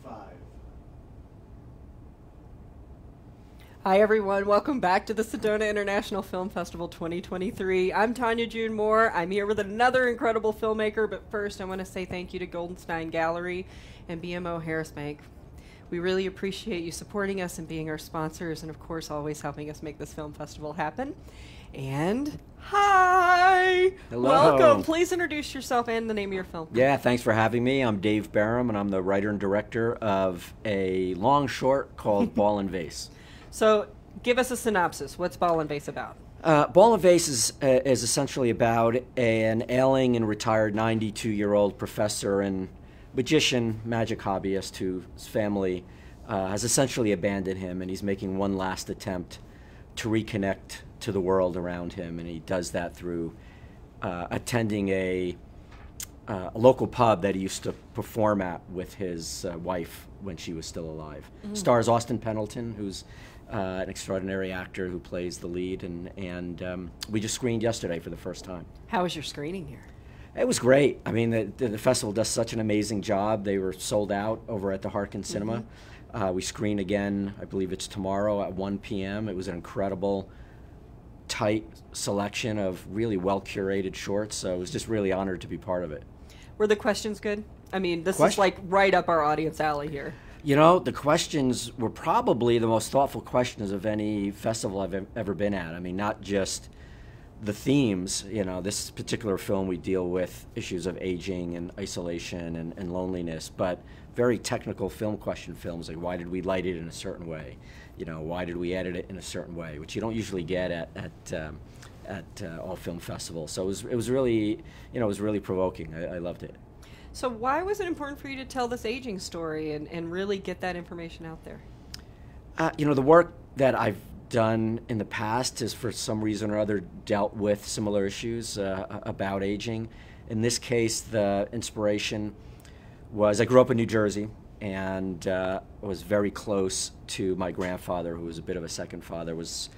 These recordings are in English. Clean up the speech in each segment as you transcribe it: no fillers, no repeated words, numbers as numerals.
5. Hi everyone, welcome back to the Sedona International Film Festival 2023. I'm Tonya June Moore. I'm here with another incredible filmmaker, but first I want to say thank you to Goldenstein Gallery and BMO Harris Bank. We really appreciate you supporting us and being our sponsors, and of course always helping us make this film festival happen. And hi! Hello. Welcome. Please introduce yourself and the name of your film. Yeah, thanks for having me. I'm Dave Baram, and I'm the writer and director of a long short called Ball and Vase. So give us a synopsis. What's Ball and Vase about? Ball and Vase is essentially about an ailing and retired 92-year-old professor and magician, magic hobbyist whose family has essentially abandoned him, and he's making one last attempt to reconnect to the world around him, and he does that through attending a local pub that he used to perform at with his wife when she was still alive. Mm-hmm. Stars Austin Pendleton, who's an extraordinary actor who plays the lead, and we just screened yesterday for the first time. How was your screening here? It was great. I mean, the festival does such an amazing job. They were sold out over at the Harkin Cinema. Mm-hmm. We screen again, I believe it's tomorrow at 1 p.m. It was an incredible, tight selection of really well-curated shorts, so I was just really honored to be part of it. Were the questions good? I mean, this is like right up our audience alley here. You know, the questions were probably the most thoughtful questions of any festival I've ever been at. I mean, not just the themes. You know, this particular film, we deal with issues of aging and isolation and loneliness, but very technical films, like why did we light it in a certain way? You know, why did we edit it in a certain way, which you don't usually get at all film festivals. So it was really, you know, it was really provoking. I loved it. So why was it important for you to tell this aging story and really get that information out there? You know, the work that I've done in the past has, for some reason or other, dealt with similar issues about aging. In this case, the inspiration was I grew up in New Jersey and was very close to my grandfather, who was a bit of a second father, was,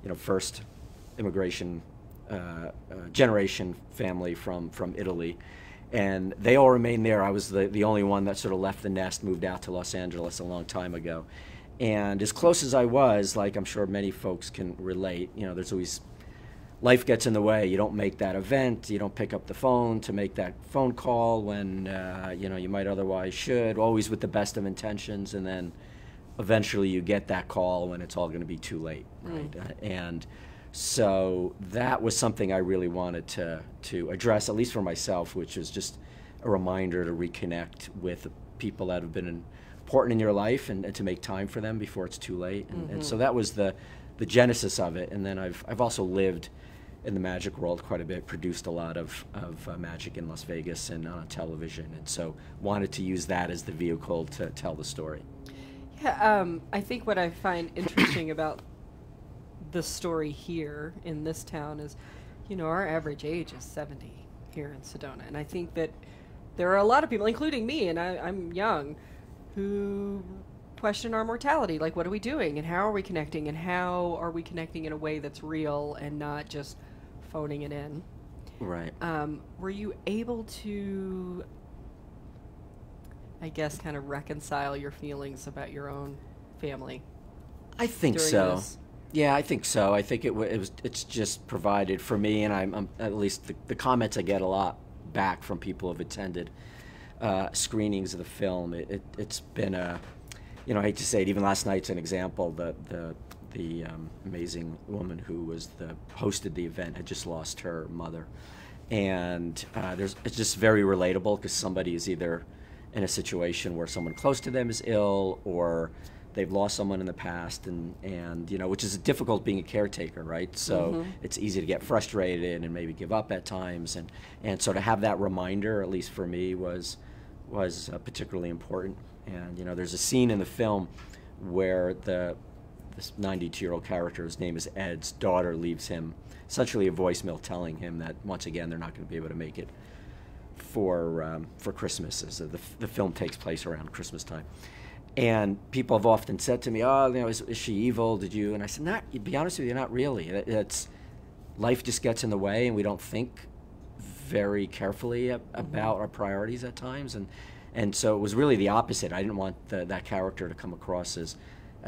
you know, first immigration generation family from Italy. And they all remained there. I was the only one that sort of left the nest, moved out to Los Angeles a long time ago. And as close as I was, like I'm sure many folks can relate, you know, there's always, life gets in the way. You don't make that event. You don't pick up the phone to make that phone call when, you know, you might otherwise should, always with the best of intentions. And then eventually you get that call when it's all going to be too late, right? And so that was something I really wanted to address, at least for myself, which is just a reminder to reconnect with people that have been important in your life and to make time for them before it's too late. And so that was the genesis of it. And then I've also lived in the magic world quite a bit, produced a lot of magic in Las Vegas and on television, and so wanted to use that as the vehicle to tell the story. Yeah, I think what I find interesting about the story here in this town is, you know, our average age is 70 here in Sedona, and I think that there are a lot of people, including me, and I'm young, who question our mortality. Like, what are we doing, and how are we connecting, and how are we connecting in a way that's real and not just phoning it in? Right. Were you able to, I guess, kind of reconcile your feelings about your own family? I think so. Yeah, I think so. I think it's just provided for me, and I'm at least the comments I get a lot back from people who have attended screenings of the film. It's been a, you know, I hate to say it, even last night's an example. The amazing woman who hosted the event had just lost her mother, and it's just very relatable because somebody is either in a situation where someone close to them is ill or they've lost someone in the past, and you know, which is difficult being a caretaker, right? So it's easy to get frustrated and maybe give up at times, and so to have that reminder, at least for me, was particularly important. And you know, there's a scene in the film where this 92-year-old character, his name is Ed's daughter, leaves him essentially a voicemail telling him that once again they're not going to be able to make it for Christmas, as the film takes place around Christmas time. And people have often said to me, "Oh, you know, is she evil? Did you?" And I said, "Not. To be honest with you, not really. It's life just gets in the way, and we don't think very carefully about our priorities at times. And And so it was really the opposite. I didn't want that character to come across as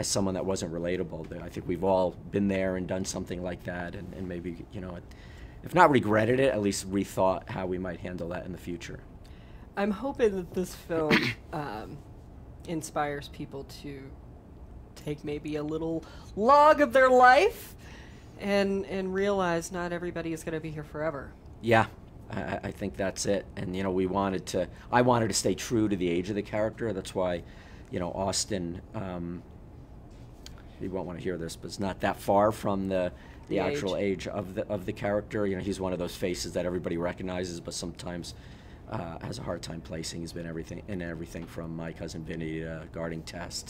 someone that wasn't relatable. I think we've all been there and done something like that, and maybe, you know, if not regretted it, at least rethought how we might handle that in the future. I'm hoping that this film inspires people to take maybe a little log of their life and realize not everybody is going to be here forever. Yeah, I think that's it. And, you know, I wanted to stay true to the age of the character. That's why, you know, Austin, he won't want to hear this, but it's not that far from the actual age of the character. You know, he's one of those faces that everybody recognizes, but sometimes has a hard time placing. He's been everything from My Cousin Vinny to Guarding Tess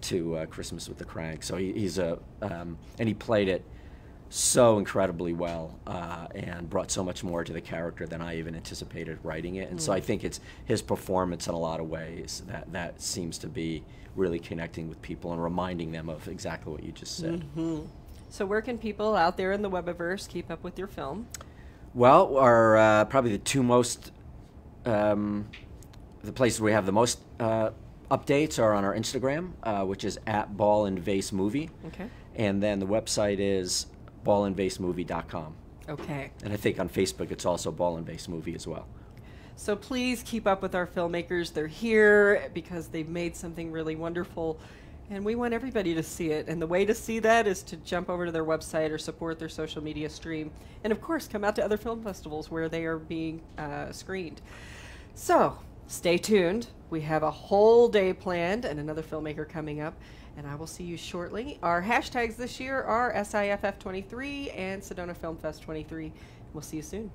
to Christmas with the Crank. So he's and he played it so incredibly well and brought so much more to the character than I even anticipated writing it. And so I think it's his performance in a lot of ways that seems to be really connecting with people and reminding them of exactly what you just said. Mm-hmm. So where can people out there in the Webiverse keep up with your film? Well, our probably the two most the places we have the most updates are on our Instagram, which is at Ball and Vase Movie. Okay. And then the website is ballandvasemovie.com. Okay. And I think on Facebook it's also Ball and Vase Movie as well. So please keep up with our filmmakers. They're here because they've made something really wonderful, and we want everybody to see it. And the way to see that is to jump over to their website or support their social media stream. And of course, come out to other film festivals where they are being screened. So stay tuned. We have a whole day planned and another filmmaker coming up, and I will see you shortly. Our hashtags this year are SIFF23 and Sedona Film Fest 23. We'll see you soon.